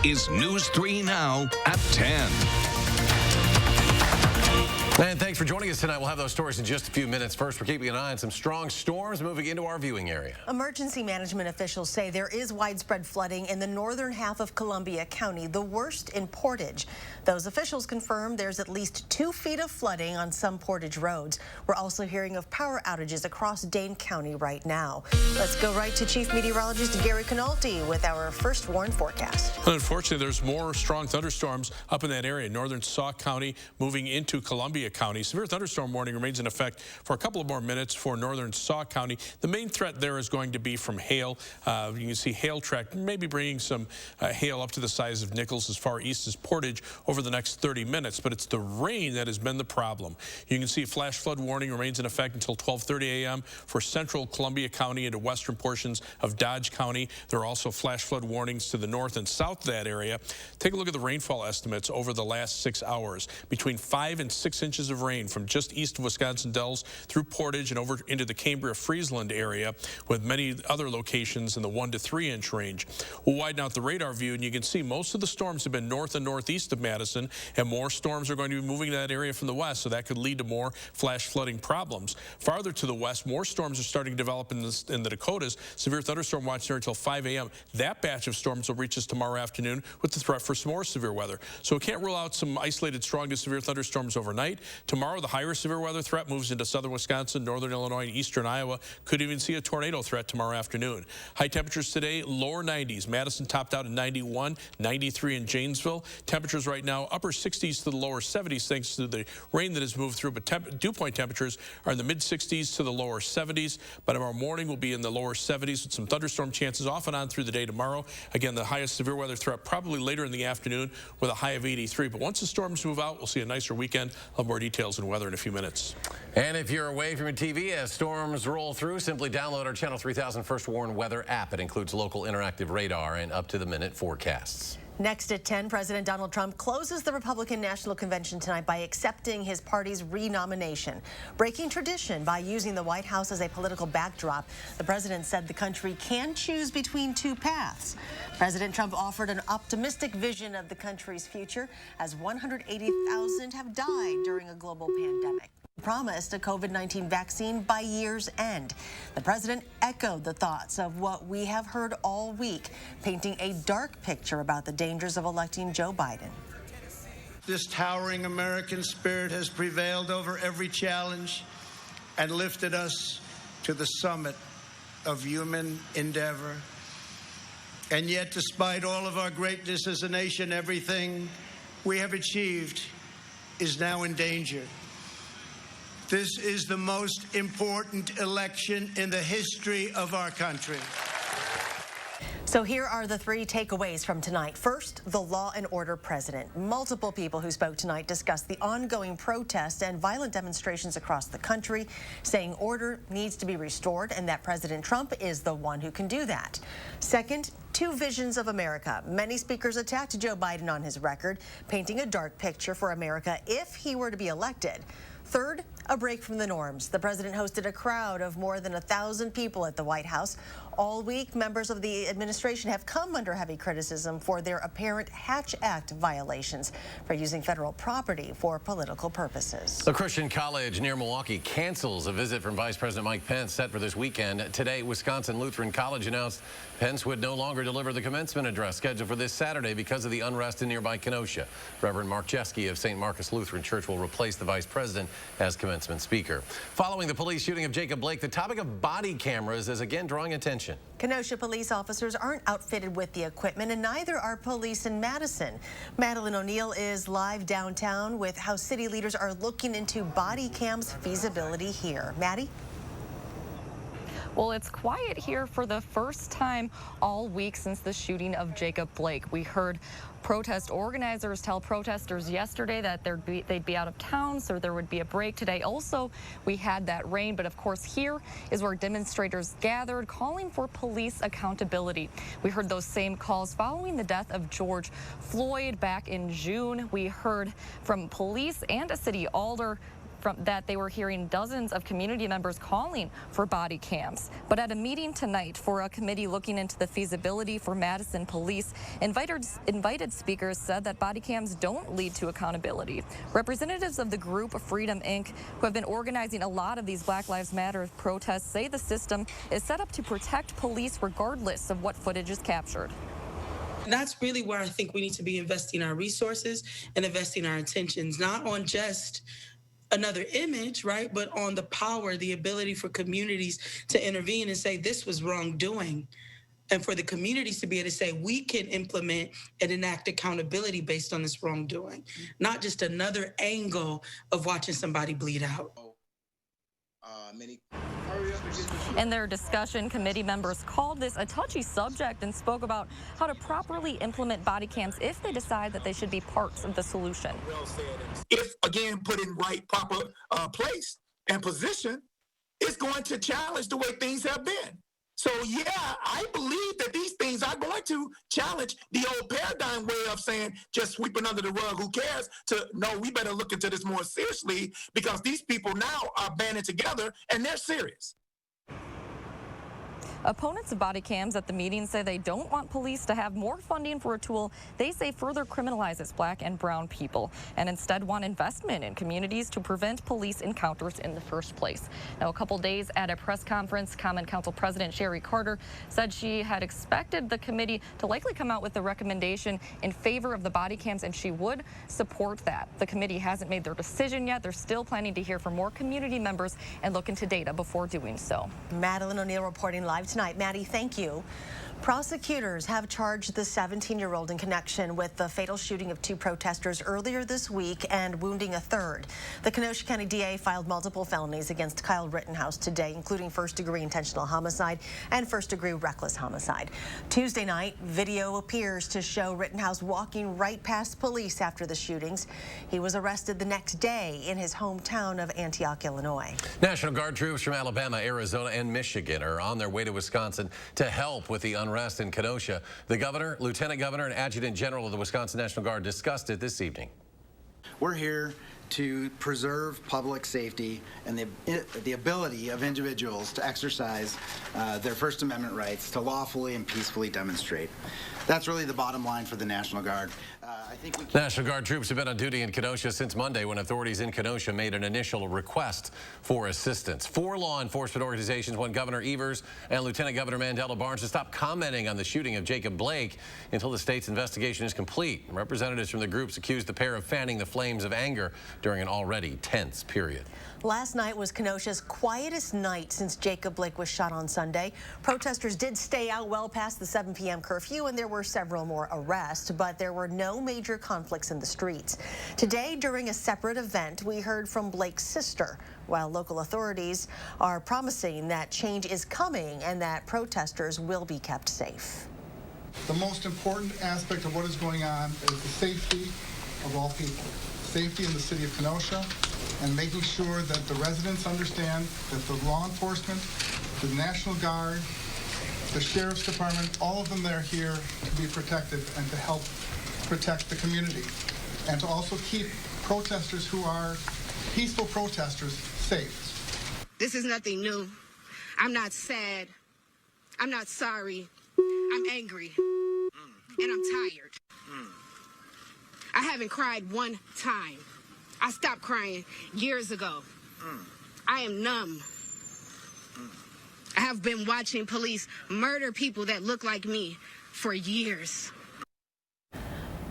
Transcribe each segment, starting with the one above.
is News 3 Now at 10. And thanks for joining us tonight. We'll have those stories in just a few minutes. First, we're keeping an eye on some strong storms moving into our viewing area. Emergency management officials say there is widespread flooding in the northern half of Columbia County, the worst in Portage. Those officials confirm there's at least 2 feet of flooding on some Portage roads. We're also hearing of power outages across Dane County right now. Let's go right to Chief Meteorologist Gary Canolti with our first warn forecast. Unfortunately, there's more strong thunderstorms up in that area, northern Sauk County moving into Columbia County. Severe thunderstorm warning remains in effect for a couple of more minutes for northern Sauk County. The main threat there is going to be from hail. You can see hail track maybe bringing some hail up to the size of Nichols as far east as Portage over the next 30 minutes, but it's the rain that has been the problem. You can see a flash flood warning remains in effect until 12:30 a.m. for central Columbia County into western portions of Dodge County. There are also flash flood warnings to the north and south of that area. Take a look at the rainfall estimates over the last 6 hours. Between 5 and 6 inches of rain from just east of Wisconsin Dells through Portage and over into the Cambria-Friesland area, with many other locations in the 1 to 3 inch range. We'll widen out the radar view, and you can see most of the storms have been north and northeast of Madison, and more storms are going to be moving to that area from the west, so that could lead to more flash flooding problems. Farther to the west, more storms are starting to develop in the Dakotas. Severe thunderstorm watch there until 5 a.m. That batch of storms will reach us tomorrow afternoon with the threat for some more severe weather. So we can't rule out some isolated strong to severe thunderstorms overnight. Tomorrow, the higher severe weather threat moves into southern Wisconsin, northern Illinois, and eastern Iowa. Could even see a tornado threat tomorrow afternoon. High temperatures today, lower 90s. Madison topped out at 91, 93 in Janesville. Temperatures right now, upper 60s to the lower 70s thanks to the rain that has moved through, but dew point temperatures are in the mid-60s to the lower 70s. By tomorrow morning, we'll be in the lower 70s with some thunderstorm chances off and on through the day tomorrow. Again, the highest severe weather threat probably later in the afternoon with a high of 83. But once the storms move out, we'll see a nicer weekend. I'll have more details and weather in a few minutes. And if you're away from your TV as storms roll through, simply download our Channel 3000 First Warn Weather app. It includes local interactive radar and up-to-the-minute forecasts. Next at 10, President Donald Trump closes the Republican National Convention tonight by accepting his party's renomination. Breaking tradition by using the White House as a political backdrop, the president said the country can choose between 2 paths. President Trump offered an optimistic vision of the country's future as 180,000 have died during a global pandemic. He promised a COVID-19 vaccine by year's end. The president echoed the thoughts of what we have heard all week, painting a dark picture about the dangers of electing Joe Biden. This towering American spirit has prevailed over every challenge and lifted us to the summit of human endeavor. And yet, despite all of our greatness as a nation, everything we have achieved is now in danger. This is the most important election in the history of our country. So here are the 3 takeaways from tonight. First, the law and order president. Multiple people who spoke tonight discussed the ongoing protests and violent demonstrations across the country, saying order needs to be restored and that President Trump is the one who can do that. Second, 2 visions of America. Many speakers attacked Joe Biden on his record, painting a dark picture for America if he were to be elected. Third, a break from the norms. The president hosted a crowd of more than 1,000 people at the White House. All week, members of the administration have come under heavy criticism for their apparent Hatch Act violations for using federal property for political purposes. A Christian college near Milwaukee cancels a visit from Vice President Mike Pence set for this weekend. Today, Wisconsin Lutheran College announced Pence would no longer deliver the commencement address scheduled for this Saturday because of the unrest in nearby Kenosha. Reverend Mark Jeske of St. Marcus Lutheran Church will replace the vice president as commencement speaker. Following the police shooting of Jacob Blake, the topic of body cameras is again drawing attention. Kenosha police officers aren't outfitted with the equipment, and neither are police in Madison. Madeline O'Neill is live downtown with how city leaders are looking into body cams feasibility here. Maddie? Well, it's quiet here for the first time all week since the shooting of Jacob Blake. We heard protest organizers tell protesters yesterday that they'd be out of town, so there would be a break today. Also, we had that rain, but of course here is where demonstrators gathered, calling for police accountability. We heard those same calls following the death of George Floyd back in June. We heard from police and a city alder that they were hearing dozens of community members calling for body cams. But at a meeting tonight for a committee looking into the feasibility for Madison police, invited speakers said that body cams don't lead to accountability. Representatives of the group Freedom Inc., who have been organizing a lot of these Black Lives Matter protests, say the system is set up to protect police regardless of what footage is captured. And that's really where I think we need to be investing our resources and investing our intentions, not on just another image, right, but on the power, the ability for communities to intervene and say this was wrongdoing. And for the communities to be able to say we can implement and enact accountability based on this wrongdoing, not just another angle of watching somebody bleed out. In their discussion, committee members called this a touchy subject and spoke about how to properly implement body cams if they decide that they should be parts of the solution. If, again, put in right, proper place and position, it's going to challenge the way things have been. So, yeah, I believe that these things are going to challenge the old paradigm way of saying just sweeping under the rug, who cares, to no, we better look into this more seriously because these people now are banding together and they're serious. Opponents of body cams at the meeting say they don't want police to have more funding for a tool they say further criminalizes Black and brown people, and instead want investment in communities to prevent police encounters in the first place. Now, a couple days at a press conference, Common Council President Sherry Carter said she had expected the committee to likely come out with a recommendation in favor of the body cams, and she would support that. The committee hasn't made their decision yet. They're still planning to hear from more community members and look into data before doing so. Madeline O'Neill reporting live tonight. Maddie, thank you. Prosecutors have charged the 17-year-old in connection with the fatal shooting of two protesters earlier this week and wounding a third. The Kenosha County DA filed multiple felonies against Kyle Rittenhouse today, including first-degree intentional homicide and first-degree reckless homicide. Tuesday night, video appears to show Rittenhouse walking right past police after the shootings. He was arrested the next day in his hometown of Antioch, Illinois. National Guard troops from Alabama, Arizona, and Michigan are on their way to Wisconsin to help with the unrest in Kenosha. The governor, lieutenant governor, and adjutant general of the Wisconsin National Guard discussed it this evening. We're here to preserve public safety and the ability of individuals to exercise their First Amendment rights to lawfully and peacefully demonstrate. That's really the bottom line for the National Guard. National Guard troops have been on duty in Kenosha since Monday when authorities in Kenosha made an initial request for assistance. 4 law enforcement organizations want Governor Evers and Lieutenant Governor Mandela Barnes to stop commenting on the shooting of Jacob Blake until the state's investigation is complete. Representatives from the groups accused the pair of fanning the flames of anger during an already tense period. Last night was Kenosha's quietest night since Jacob Blake was shot on Sunday. Protesters did stay out well past the 7 p.m. curfew, and there were several more arrests, but there were no major conflicts in the streets. Today, during a separate event, we heard from Blake's sister, while local authorities are promising that change is coming and that protesters will be kept safe. The most important aspect of what is going on is the safety of all people. Safety in the city of Kenosha, and making sure that the residents understand that the law enforcement, the National Guard, the Sheriff's Department, all of them, they're here to be protected and to help protect the community, and to also keep protesters who are peaceful protesters safe. This is nothing new. I'm not sad. I'm not sorry. I'm angry. And I'm tired. I haven't cried one time. I stopped crying years ago. I am numb. I have been watching police murder people that look like me for years.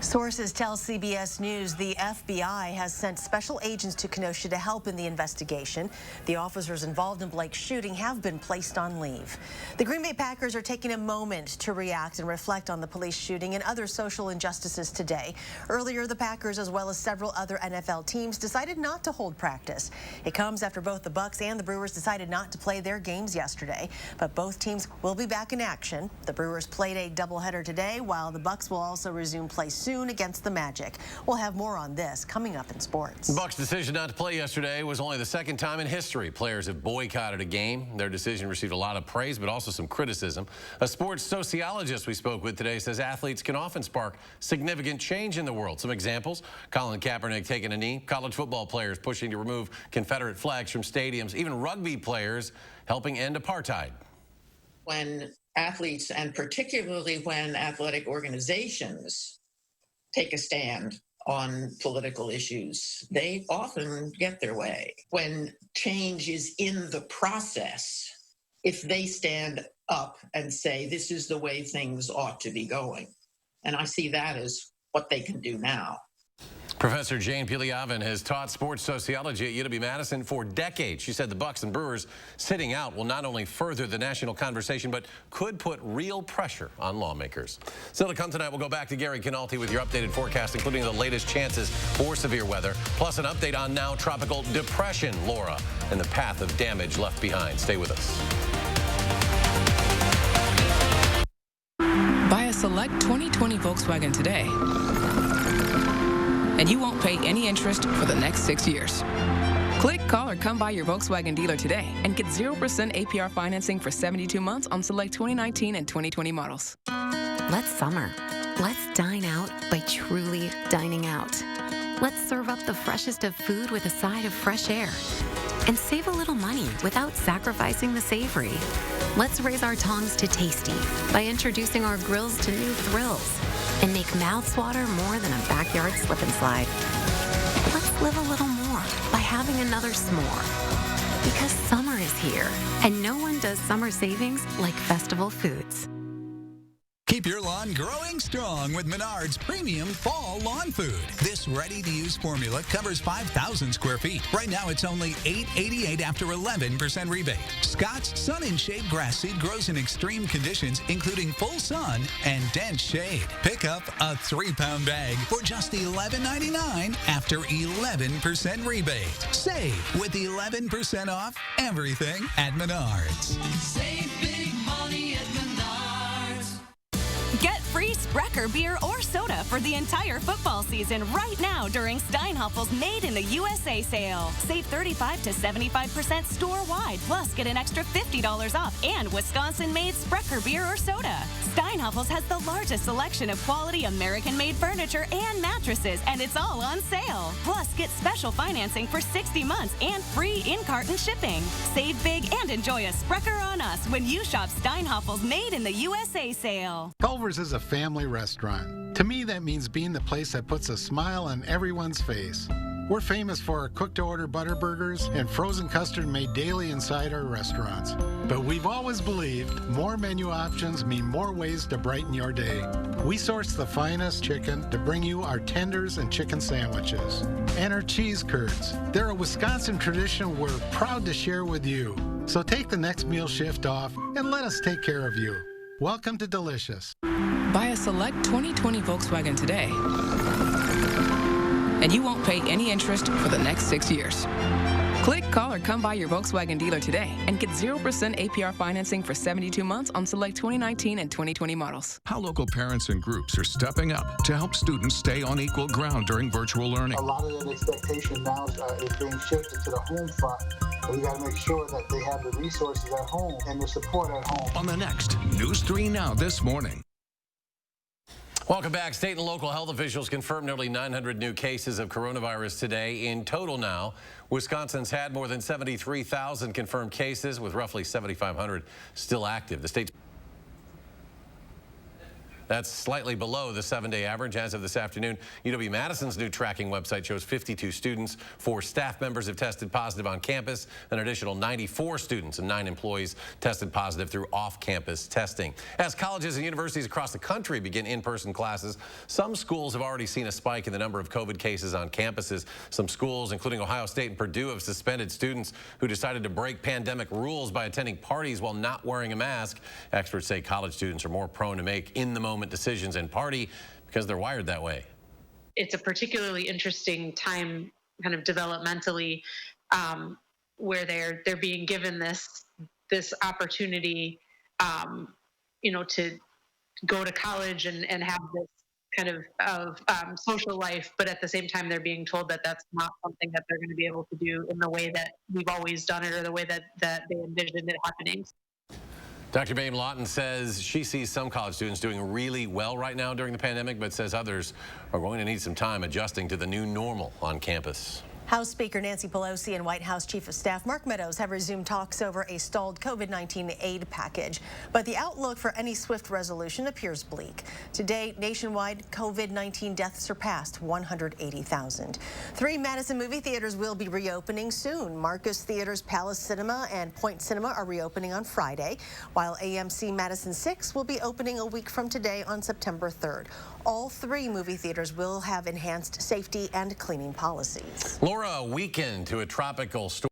Sources tell CBS News the FBI has sent special agents to Kenosha to help in the investigation. The officers involved in Blake's shooting have been placed on leave. The Green Bay Packers are taking a moment to react and reflect on the police shooting and other social injustices today. Earlier, the Packers, as well as several other NFL teams, decided not to hold practice. It comes after both the Bucs and the Brewers decided not to play their games yesterday, but both teams will be back in action. The Brewers played a doubleheader today, while the Bucs will also resume play soon noon against the Magic. We'll have more on this coming up in sports. The Bucks' decision not to play yesterday was only the second time in history players have boycotted a game. Their decision received a lot of praise, but also some criticism. A sports sociologist we spoke with today says athletes can often spark significant change in the world. Some examples: Colin Kaepernick taking a knee, college football players pushing to remove Confederate flags from stadiums, even rugby players helping end apartheid. When athletes, and particularly when athletic organizations, take a stand on political issues, they often get their way. When change is in the process, if they stand up and say, this is the way things ought to be going. And I see that as what they can do now. Professor Jane Piliavin has taught sports sociology at UW-Madison for decades. She said the Bucks and Brewers sitting out will not only further the national conversation, but could put real pressure on lawmakers. Still to come tonight, we'll go back to Gary Canalti with your updated forecast, including the latest chances for severe weather, plus an update on now tropical depression, Laura, and the path of damage left behind. Stay with us. Buy a select 2020 Volkswagen today, and you won't pay any interest for the next 6 years. Click, call, or come by your Volkswagen dealer today and get 0% APR financing for 72 months on select 2019 and 2020 models. Let's summer. Let's dine out by truly dining out. Let's serve up the freshest of food with a side of fresh air. And save a little money without sacrificing the savory. Let's raise our tongs to tasty by introducing our grills to new thrills and make mouths water more than a backyard slip and slide. Let's live a little more by having another s'more. Because summer is here, and no one does summer savings like Festival Foods. Keep your lawn growing strong with Menards Premium Fall Lawn Food. This ready-to-use formula covers 5,000 square feet. Right now, it's only $8.88 after 11% rebate. Scott's Sun and Shade Grass Seed grows in extreme conditions, including full sun and dense shade. Pick up a 3-pound bag for just $11.99 after 11% rebate. Save with 11% off everything at Menards. Save big money at Menards. Get free Sprecher beer or soda for the entire football season right now during Steinhaffel's Made in the USA sale. Save 35 to 75% store-wide, plus get an extra $50 off and Wisconsin-made Sprecher beer or soda. Steinhaffel's has the largest selection of quality American-made furniture and mattresses, and it's all on sale. Plus, get special financing for 60 months and free in-carton shipping. Save big and enjoy a Sprecher on us when you shop Steinhaffel's Made in the USA sale. Culver's is a family restaurant. To me, that means being the place that puts a smile on everyone's face. We're famous for our cooked-to-order butter burgers and frozen custard made daily inside our restaurants. But we've always believed more menu options mean more ways to brighten your day. We source the finest chicken to bring you our tenders and chicken sandwiches. And our cheese curds. They're a Wisconsin tradition we're proud to share with you. So take the next meal shift off and let us take care of you. Welcome to Delicious. Buy a select 2020 Volkswagen today, and you won't pay any interest for the next 6 years. Click, call, or come by your Volkswagen dealer today and get 0% APR financing for 72 months on select 2019 and 2020 models. How local parents and groups are stepping up to help students stay on equal ground during virtual learning. A lot of that expectation now is being shifted to the home front. We got to make sure that they have the resources at home and the support at home. On the next News 3 Now this morning. Welcome back. State and local health officials confirmed nearly 900 new cases of coronavirus today. In total now, Wisconsin's had more than 73,000 confirmed cases, with roughly 7,500 still active. The state's That's slightly below the 7-day average as of this afternoon. UW-Madison's new tracking website shows 52 students. 4 staff members have tested positive on campus. An additional 94 students and 9 employees tested positive through off-campus testing. As colleges and universities across the country begin in-person classes, some schools have already seen a spike in the number of COVID cases on campuses. Some schools, including Ohio State and Purdue, have suspended students who decided to break pandemic rules by attending parties while not wearing a mask. Experts say college students are more prone to make in-the-moment decisions and party because they're wired that way. It's a particularly interesting time kind of developmentally where they're being given this opportunity, to go to college and have this kind of social life, but at the same time, they're being told that that's not something that they're going to be able to do in the way that we've always done it or the way that they envisioned it happening. Dr. Babe Lawton says she sees some college students doing really well right now during the pandemic, but says others are going to need some time adjusting to the new normal on campus. House Speaker Nancy Pelosi and White House Chief of Staff Mark Meadows have resumed talks over a stalled COVID-19 aid package, but the outlook for any swift resolution appears bleak. To date, nationwide COVID-19 deaths surpassed 180,000. 3 Madison movie theaters will be reopening soon. Marcus Theater's Palace Cinema and Point Cinema are reopening on Friday, while AMC Madison 6 will be opening a week from today on September 3rd. All 3 movie theaters will have enhanced safety and cleaning policies. Laura, a weekend to a tropical storm.